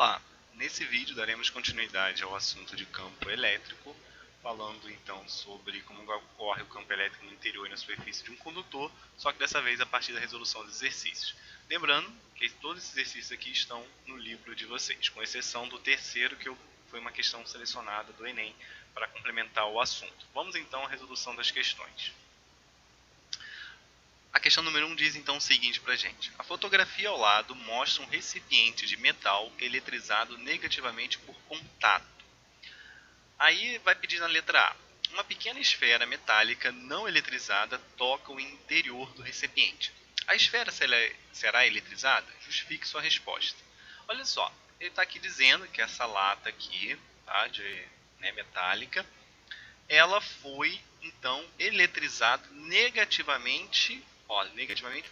Olá! Nesse vídeo daremos continuidade ao assunto de campo elétrico, falando então sobre como ocorre o campo elétrico no interior e na superfície de um condutor, só que dessa vez a partir da resolução dos exercícios. Lembrando que todos esses exercícios aqui estão no livro de vocês, com exceção do terceiro, que foi uma questão selecionada do Enem para complementar o assunto. Vamos então à resolução das questões. A questão número 1 diz então o seguinte para a gente. A fotografia ao lado mostra um recipiente de metal eletrizado negativamente por contato. Aí vai pedir na letra A. Uma pequena esfera metálica não eletrizada toca o interior do recipiente. A esfera será eletrizada? Justifique sua resposta. Olha só, ele está aqui dizendo que essa lata aqui, tá, metálica, ela foi então eletrizada negativamente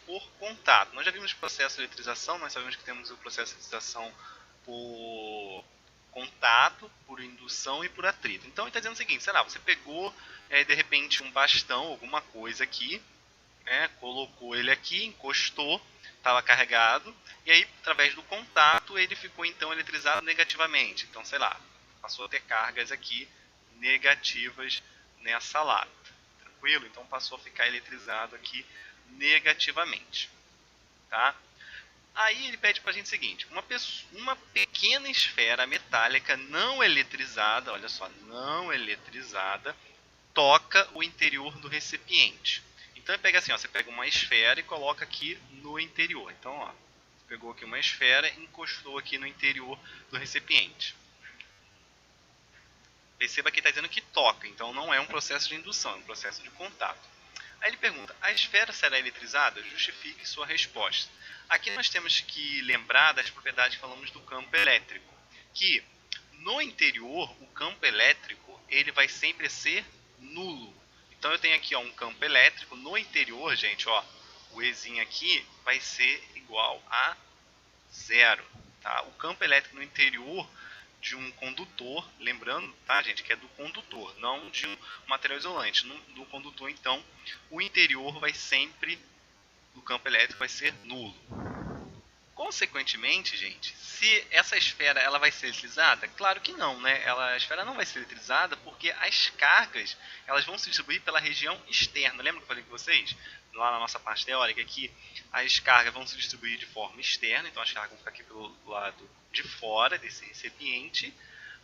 por contato. Nós já vimos o processo de eletrização, nós sabemos que temos o processo de eletrização por contato, por indução e por atrito. Então ele está dizendo o seguinte, sei lá, você pegou de repente um bastão, alguma coisa aqui, colocou ele aqui, encostou, estava carregado, e aí através do contato ele ficou então eletrizado negativamente. Então sei lá, passou a ter cargas aqui negativas nessa lata. Tranquilo? Então passou a ficar eletrizado aqui negativamente, tá? Aí ele pede pra gente o seguinte, uma pequena esfera metálica não eletrizada, olha só, não eletrizada, toca o interior do recipiente. Então ele pega assim, ó, você pega uma esfera e coloca aqui no interior. Então, ó, pegou aqui uma esfera e encostou aqui no interior do recipiente. Perceba que está dizendo que toca, então não é um processo de indução, é um processo de contato. Aí ele pergunta, a esfera será eletrizada? Justifique sua resposta. Aqui nós temos que lembrar das propriedades que falamos do campo elétrico, que no interior o campo elétrico ele vai sempre ser nulo. Então eu tenho aqui ó, um campo elétrico no interior, gente, ó, o Ezinho aqui vai ser igual a zero. Tá? O campo elétrico no interior de um condutor, lembrando, tá, gente, que é do condutor, não de um material isolante. Do condutor, então, o interior vai sempre, do campo elétrico, vai ser nulo. Consequentemente, gente, se essa esfera ela vai ser eletrizada, claro que não, né? A esfera não vai ser eletrizada porque as cargas elas vão se distribuir pela região externa. Lembra que eu falei com vocês? Lá na nossa parte teórica que as cargas vão se distribuir de forma externa, então as cargas vão ficar aqui pelo lado de fora desse recipiente,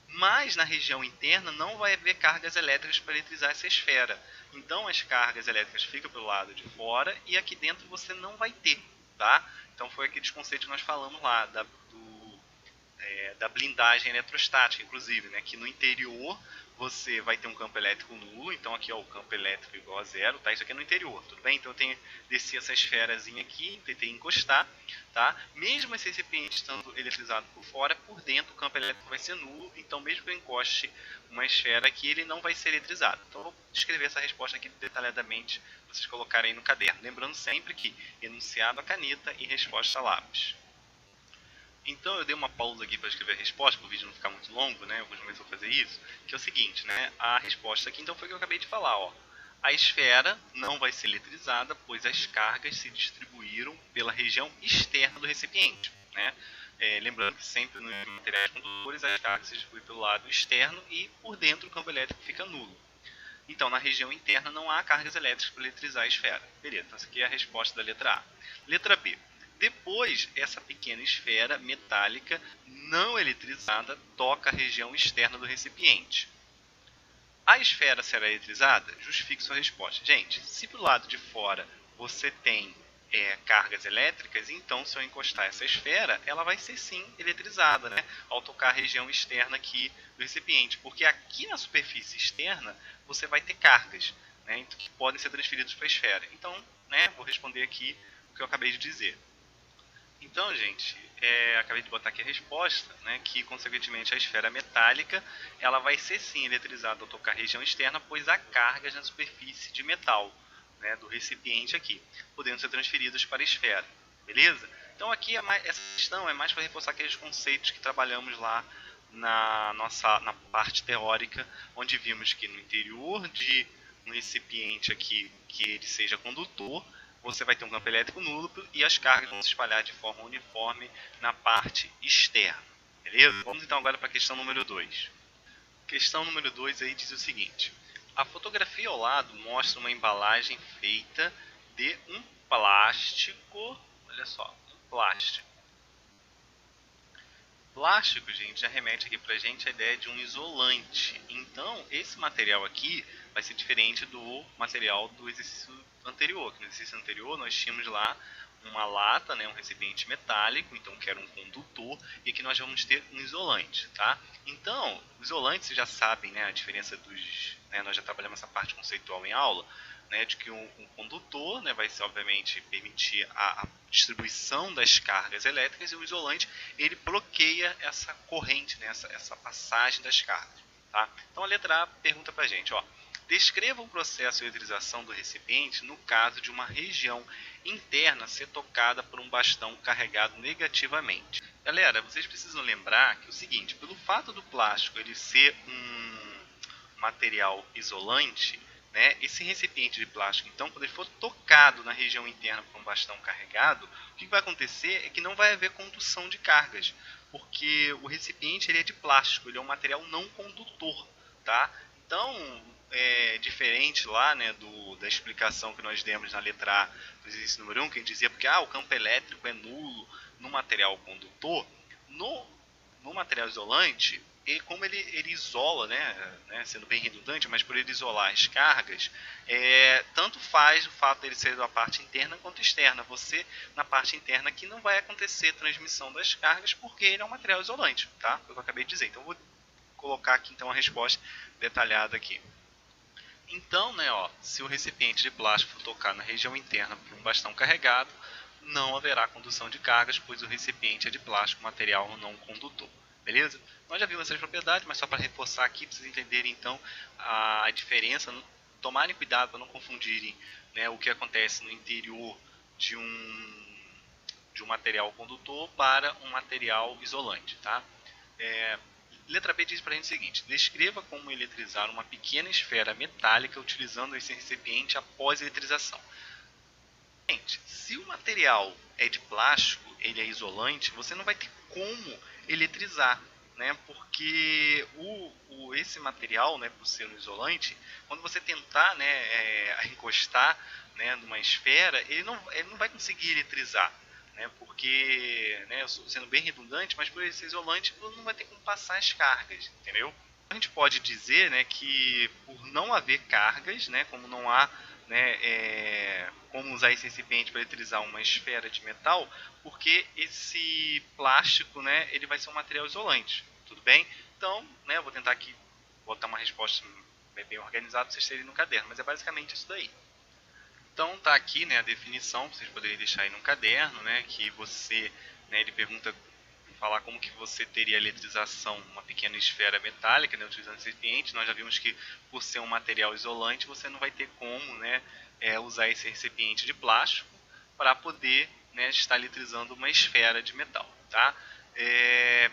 mas na região interna não vai haver cargas elétricas para eletrizar essa esfera. Então as cargas elétricas ficam pelo lado de fora e aqui dentro você não vai ter, tá? Então foi aqueles conceitos que nós falamos lá da blindagem eletrostática, inclusive, né? Que no interior você vai ter um campo elétrico nulo, então aqui ó, o campo elétrico igual a zero, tá? Isso aqui é no interior, tudo bem? Então eu desci essa esferazinha aqui, tentei encostar, tá? Mesmo esse recipiente estando eletrizado por fora, por dentro o campo elétrico vai ser nulo, então mesmo que eu encoste uma esfera aqui, ele não vai ser eletrizado. Então eu vou escrever essa resposta aqui detalhadamente, para vocês colocarem aí no caderno. Lembrando sempre que enunciado a caneta e resposta a lápis. Então eu dei uma pausa aqui para escrever a resposta, para o vídeo não ficar muito longo, né? Alguns momentos eu vou fazer isso, que é o seguinte, né? A resposta aqui então foi o que eu acabei de falar, ó. A esfera não vai ser eletrizada, pois as cargas se distribuíram pela região externa do recipiente, né? Lembrando que sempre nos materiais condutores as cargas se distribuem pelo lado externo e por dentro o campo elétrico fica nulo. Então, na região interna não há cargas elétricas para eletrizar a esfera. Beleza, então essa aqui é a resposta da letra A. Letra B. Depois, essa pequena esfera metálica não eletrizada toca a região externa do recipiente. A esfera será eletrizada? Justifique sua resposta. Gente, se do lado de fora você tem cargas elétricas, então se eu encostar essa esfera, ela vai ser sim eletrizada, né? Ao tocar a região externa aqui do recipiente, porque aqui na superfície externa você vai ter cargas, né, que podem ser transferidas para a esfera. Então, né, vou responder aqui o que eu acabei de dizer. Então, gente, acabei de botar aqui a resposta, né, que consequentemente a esfera metálica ela vai ser sim eletrizada ao tocar a região externa, pois há cargas na superfície de metal, né, do recipiente aqui, podendo ser transferidas para a esfera, beleza? Então aqui essa questão é mais para reforçar aqueles conceitos que trabalhamos lá na parte teórica, onde vimos que no interior de um recipiente aqui que ele seja condutor, você vai ter um campo elétrico nulo e as cargas vão se espalhar de forma uniforme na parte externa. Beleza? Vamos então agora para a questão número 2. Questão número 2 aí diz o seguinte: a fotografia ao lado mostra uma embalagem feita de um plástico, olha só, um plástico. Plástico, gente, já remete aqui pra gente a ideia de um isolante. Então, esse material aqui vai ser diferente do material do exercício anterior. No exercício anterior, nós tínhamos lá uma lata, né, um recipiente metálico, então que era um condutor, e aqui nós vamos ter um isolante, tá? Então, o isolante, vocês já sabem, né, a diferença dos... Né, nós já trabalhamos essa parte conceitual em aula, né, de que um condutor, né, vai ser, obviamente, permitir a distribuição das cargas elétricas, e o isolante ele bloqueia essa corrente, né, essa passagem das cargas. Tá? Então a letra A pergunta para a gente, ó, descreva o processo de eletrização do recipiente no caso de uma região interna ser tocada por um bastão carregado negativamente. Galera, vocês precisam lembrar que é o seguinte, pelo fato do plástico ele ser um material isolante, né, esse recipiente de plástico, então, quando ele for tocado na região interna por um bastão carregado, o que vai acontecer é que não vai haver condução de cargas, porque o recipiente ele é de plástico, ele é um material não condutor, tá? Então, é diferente lá, né, da explicação que nós demos na letra A do exercício número 1, que a gente dizia porque o campo elétrico é nulo no material condutor, no material isolante, e como ele isola, né, sendo bem redundante, mas por ele isolar as cargas, tanto faz o fato dele ser da parte interna quanto externa. Você, na parte interna, aqui não vai acontecer transmissão das cargas, porque ele é um material isolante, tá? Foi o que eu acabei de dizer. Então, vou colocar aqui então a resposta detalhada aqui. Então, né, ó, se o recipiente de plástico for tocar na região interna por um bastão carregado, não haverá condução de cargas, pois o recipiente é de plástico, material não condutor. Beleza? Nós já vimos essas propriedades, mas só para reforçar aqui, para vocês entenderem então a diferença, tomarem cuidado para não confundirem, né, o que acontece no interior de um material condutor para um material isolante. Tá? Letra B diz para a gente o seguinte: descreva como eletrizar uma pequena esfera metálica utilizando esse recipiente após a eletrização. Gente, se o material é de plástico, ele é isolante, você não vai ter como eletrizar, né? Porque esse material, né, por ser um isolante, quando você tentar, né, encostar, né, numa esfera, ele não vai conseguir eletrizar, né? Porque, né, sendo bem redundante, mas por ele ser isolante, não vai ter como passar as cargas, entendeu? A gente pode dizer, né, que por não haver cargas, né, como não há, né, como usar esse recipiente para eletrizar uma esfera de metal, porque esse plástico, né, ele vai ser um material isolante, tudo bem? Então, né, eu vou tentar aqui botar uma resposta bem organizada para vocês terem no caderno, mas é basicamente isso daí. Então tá aqui, né, a definição, vocês poderem deixar aí no caderno, né, que você, né, ele pergunta, falar como que você teria a eletrização, uma pequena esfera metálica, né, utilizando esse recipiente. Nós já vimos que por ser um material isolante, você não vai ter como, né, usar esse recipiente de plástico para poder, né, estar eletrizando uma esfera de metal, tá?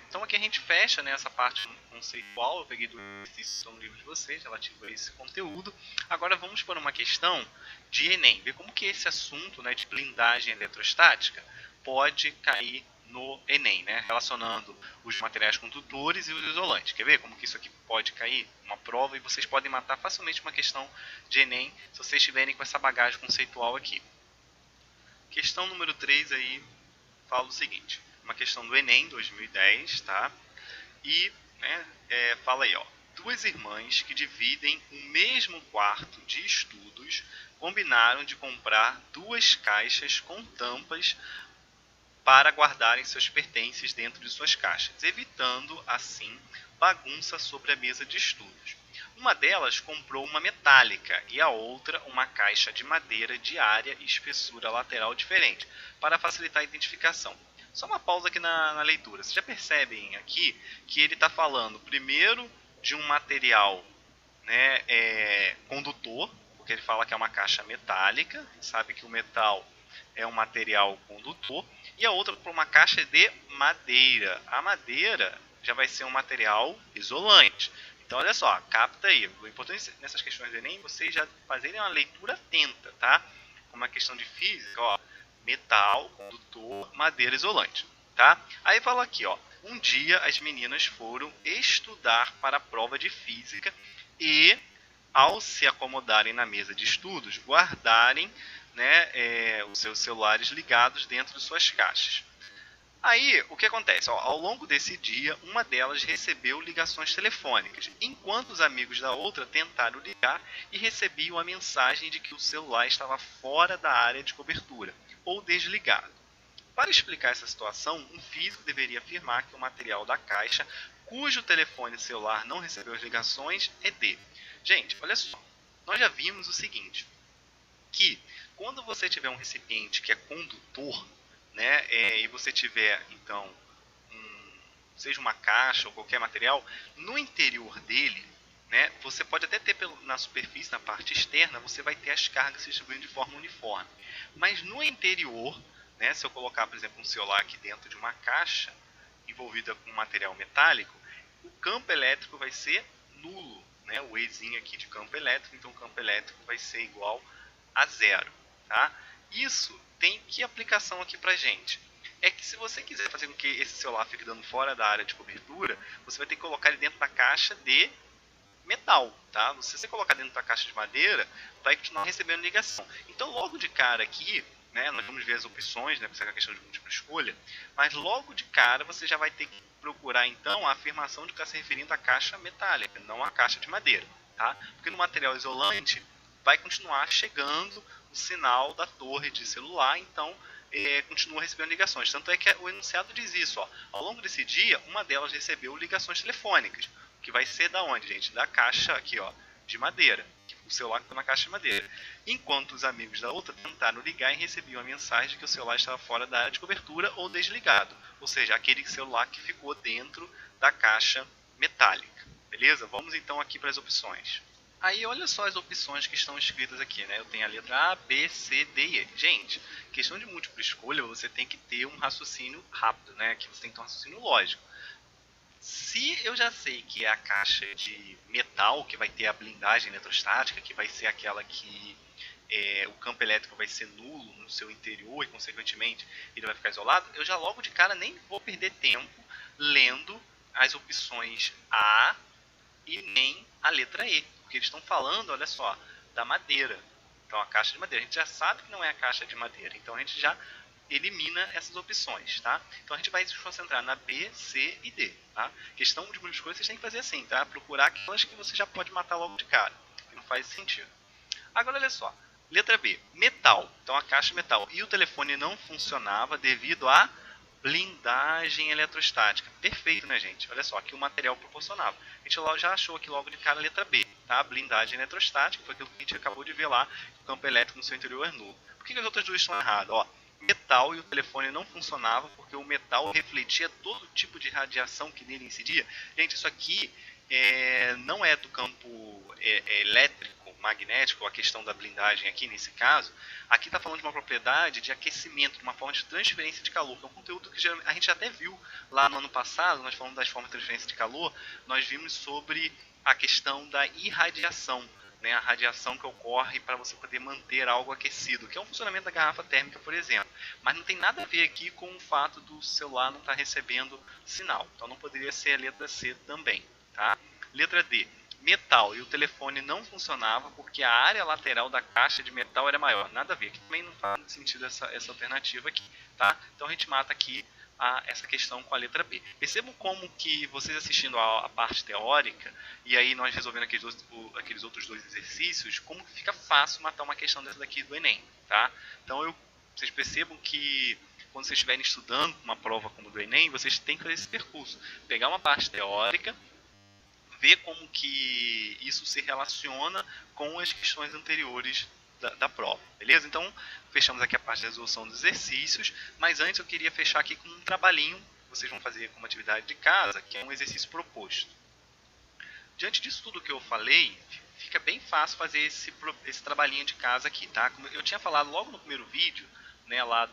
Então aqui a gente fecha, né, essa parte conceitual. Eu peguei do exercício no livro de vocês relativo a esse conteúdo. Agora vamos para uma questão de Enem, ver como que esse assunto, né, de blindagem eletrostática pode cair no Enem, né, relacionando os materiais condutores e os isolantes. Quer ver como que isso aqui pode cair? Uma prova, e vocês podem matar facilmente uma questão de Enem se vocês estiverem com essa bagagem conceitual aqui. Questão número 3 aí fala o seguinte: uma questão do Enem 2010, tá? E, né, fala aí, ó, duas irmãs que dividem o mesmo quarto de estudos combinaram de comprar duas caixas com tampas para guardarem seus pertences dentro de suas caixas, evitando assim bagunça sobre a mesa de estudos. Uma delas comprou uma metálica e a outra uma caixa de madeira de área e espessura lateral diferente, para facilitar a identificação. Só uma pausa aqui na leitura. Vocês já percebem aqui que ele está falando primeiro de um material, né, condutor, porque ele fala que é uma caixa metálica, sabe que o metal é um material condutor, e a outra por uma caixa de madeira. A madeira já vai ser um material isolante. Então, olha só, capta aí. O importante nessas questões do Enem, vocês já fazerem uma leitura atenta, tá? Como uma questão de física, ó, metal, condutor, madeira isolante, tá? Aí fala aqui, ó, Um dia as meninas foram estudar para a prova de física e, ao se acomodarem na mesa de estudos, guardarem, né, os seus celulares ligados dentro de suas caixas. Aí, o que acontece? Ao longo desse dia, uma delas recebeu ligações telefônicas, enquanto os amigos da outra tentaram ligar e recebiam a mensagem de que o celular estava fora da área de cobertura, ou desligado. Para explicar essa situação, um físico deveria afirmar que o material da caixa, cujo telefone celular não recebeu as ligações, é dele. Gente, olha só, nós já vimos o seguinte, que quando você tiver um recipiente que é condutor, né, e você tiver, então, seja uma caixa ou qualquer material, no interior dele, né, você pode até ter na superfície, na parte externa, você vai ter as cargas se distribuindo de forma uniforme. Mas no interior, né, se eu colocar, por exemplo, um celular aqui dentro de uma caixa envolvida com material metálico, o campo elétrico vai ser nulo, né, o Ezinho aqui de campo elétrico, então o campo elétrico vai ser igual a zero. Tá? Isso tem que aplicação aqui pra gente? É que se você quiser fazer com que esse celular fique dando fora da área de cobertura, você vai ter que colocar ele dentro da caixa de metal, tá? Se você colocar dentro da caixa de madeira, vai continuar recebendo ligação. Então, logo de cara aqui, né, nós vamos ver as opções, né, porque isso é uma questão de múltipla escolha, mas logo de cara você já vai ter que procurar, então, a afirmação de que está se referindo à caixa metálica, não à caixa de madeira, tá? Porque no material isolante vai continuar chegando o sinal da torre de celular, então continua recebendo ligações. Tanto é que o enunciado diz isso, ó. Ao longo desse dia, uma delas recebeu ligações telefônicas, que vai ser da onde, gente? Da caixa aqui, ó, de madeira. O celular que está na caixa de madeira. Enquanto os amigos da outra tentaram ligar e recebiam a mensagem de que o celular estava fora da área de cobertura ou desligado. Ou seja, aquele celular que ficou dentro da caixa metálica. Beleza? Vamos então aqui para as opções. Aí olha só as opções que estão escritas aqui, né? Eu tenho a letra A, B, C, D e E. Gente, questão de múltipla escolha, você tem que ter um raciocínio rápido, né? Aqui você tem que ter um raciocínio lógico. Se eu já sei que é a caixa de metal, que vai ter a blindagem eletrostática, que vai ser aquela que o campo elétrico vai ser nulo no seu interior e, consequentemente, ele vai ficar isolado, eu já logo de cara nem vou perder tempo lendo as opções A e nem a letra E. Porque eles estão falando, olha só, da madeira. Então, a caixa de madeira. A gente já sabe que não é a caixa de madeira. Então, a gente já elimina essas opções, tá? Então, a gente vai se concentrar na B, C e D, tá? Questão de múltipla escolha, vocês têm que fazer assim, tá? Procurar aquelas que você já pode matar logo de cara. Que não faz sentido. Agora, olha só. Letra B, metal. Então, a caixa de metal. E o telefone não funcionava devido a blindagem eletrostática. Perfeito, né, gente? Olha só, aqui o material proporcionava. A gente já achou aqui logo de cara a letra B, tá? Blindagem eletrostática, foi aquilo que a gente acabou de ver lá, o campo elétrico no seu interior é nulo. Por que as outras duas estão erradas? Ó, metal e o telefone não funcionava porque o metal refletia todo tipo de radiação que nele incidia. Gente, isso aqui não é do campo elétrico, magnético, a questão da blindagem aqui nesse caso. Aqui está falando de uma propriedade de aquecimento, de uma forma de transferência de calor, que é um conteúdo que a gente até viu lá no ano passado, nós falamos das formas de transferência de calor, nós vimos sobre a questão da irradiação, né, a radiação que ocorre para você poder manter algo aquecido, que é um funcionamento da garrafa térmica, por exemplo. Mas não tem nada a ver aqui com o fato do celular não estar recebendo sinal, então não poderia ser a letra C também. Tá? Letra D, metal e o telefone não funcionava porque a área lateral da caixa de metal era maior. Nada a ver, aqui também não faz sentido essa alternativa aqui. Tá? Então a gente mata aqui essa questão com a letra B. Percebam como que vocês assistindo a parte teórica e aí nós resolvendo aqueles outros dois exercícios, como fica fácil matar uma questão dessa daqui do Enem. Tá? Então vocês percebam que quando vocês estiverem estudando uma prova como do Enem, vocês têm que fazer esse percurso. Pegar uma parte teórica, ver como que isso se relaciona com as questões anteriores da prova, beleza? Então, fechamos aqui a parte de resolução dos exercícios, mas antes eu queria fechar aqui com um trabalhinho que vocês vão fazer como atividade de casa, que é um exercício proposto. Diante disso tudo que eu falei, fica bem fácil fazer esse trabalhinho de casa aqui, tá? Como eu tinha falado logo no primeiro vídeo, né, lá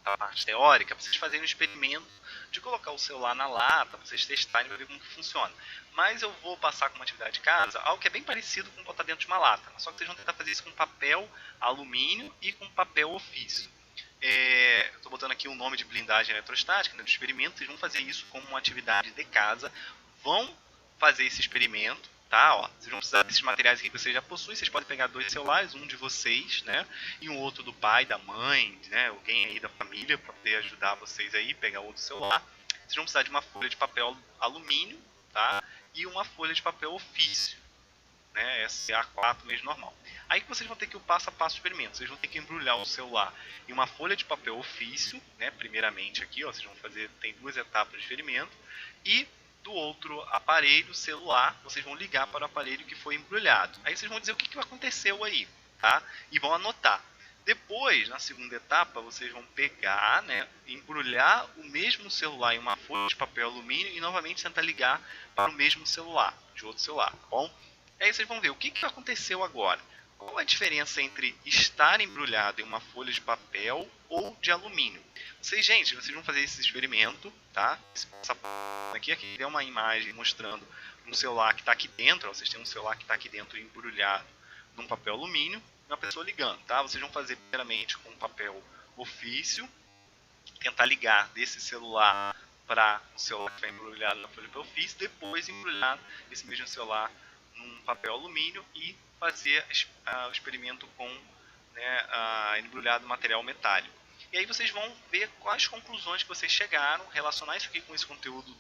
da parte teórica, para vocês fazerem um experimento de colocar o celular na lata, para vocês testarem para ver como que funciona. Mas eu vou passar como atividade de casa algo que é bem parecido com botar dentro de uma lata, só que vocês vão tentar fazer isso com papel alumínio e com papel ofício. Estou botando aqui o nome de blindagem eletrostática, né, do experimento. Vocês vão fazer isso como uma atividade de casa. Vão fazer esse experimento, tá? Ó, vocês vão precisar desses materiais aqui que vocês já possuem. Vocês podem pegar 2 celulares, um de vocês, né? E um outro do pai, da mãe, né? Alguém aí da família para poder ajudar vocês aí, pegar outro celular. Vocês vão precisar de uma folha de papel alumínio, tá? E uma folha de papel ofício, né? Essa é a A4 mesmo normal. Aí que vocês vão ter que o passo a passo do experimento. Vocês vão ter que embrulhar o celular em uma folha de papel ofício, né? Primeiramente aqui, ó, vocês vão fazer, tem 2 etapas de experimento. E do outro aparelho celular, vocês vão ligar para o aparelho que foi embrulhado. Aí vocês vão dizer o que aconteceu aí, tá? E vão anotar. Depois, na segunda etapa, vocês vão pegar, né, embrulhar o mesmo celular em uma folha de papel alumínio e novamente tentar ligar para o mesmo celular, de outro celular, tá bom? Aí vocês vão ver o que aconteceu agora. Qual a diferença entre estar embrulhado em uma folha de papel ou de alumínio? Gente, vocês vão fazer esse experimento, tá? Aqui é uma imagem mostrando um celular que está aqui dentro. Ó, vocês têm um celular que está aqui dentro embrulhado num papel alumínio e uma pessoa ligando, tá? Vocês vão fazer primeiramente com um papel ofício, tentar ligar desse celular para o celular que está embrulhado na folha de papel ofício, depois embrulhar esse mesmo celular num papel alumínio e fazer o experimento com, né, embrulhado material metálico. E aí vocês vão ver quais conclusões que vocês chegaram, relacionar isso aqui com esse conteúdo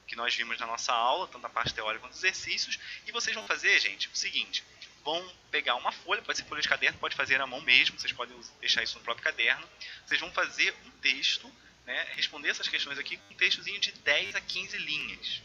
que nós vimos na nossa aula, tanto a parte teórica quanto os exercícios, e vocês vão fazer, gente, o seguinte: vão pegar uma folha, pode ser folha de caderno, pode fazer à mão mesmo, vocês podem deixar isso no próprio caderno, vocês vão fazer um texto, né, responder essas questões aqui com um textozinho de 10 a 15 linhas.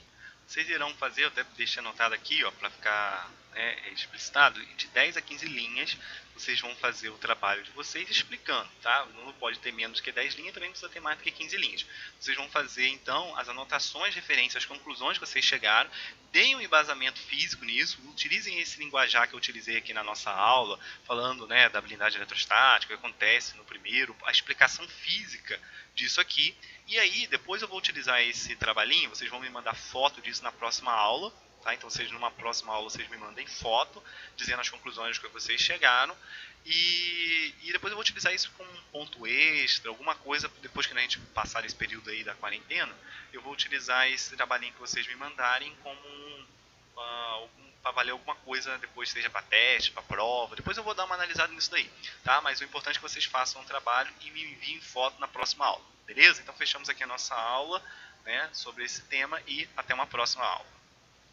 Vocês irão fazer, eu até deixei anotado aqui, ó, para ficar, né, explicitado, de 10 a 15 linhas, vocês vão fazer o trabalho de vocês explicando, tá? Não pode ter menos que 10 linhas, também não precisa ter mais do que 15 linhas. Vocês vão fazer, então, as anotações referentes às conclusões que vocês chegaram, deem um embasamento físico nisso, utilizem esse linguajar que eu utilizei aqui na nossa aula, falando, né, da blindagem eletrostática, o que acontece no primeiro, a explicação física disso aqui. E aí, depois eu vou utilizar esse trabalhinho, vocês vão me mandar foto disso na próxima aula, tá? Então, numa próxima aula, vocês me mandem foto, dizendo as conclusões que vocês chegaram, e depois eu vou utilizar isso como um ponto extra, alguma coisa, depois que a gente passar esse período aí da quarentena, eu vou utilizar esse trabalhinho que vocês me mandarem como para valer alguma coisa depois, seja para teste, para prova. Depois eu vou dar uma analisada nisso daí, tá? Mas o importante é que vocês façam um trabalho e me enviem foto na próxima aula, beleza? Então fechamos aqui a nossa aula, né, sobre esse tema e até uma próxima aula.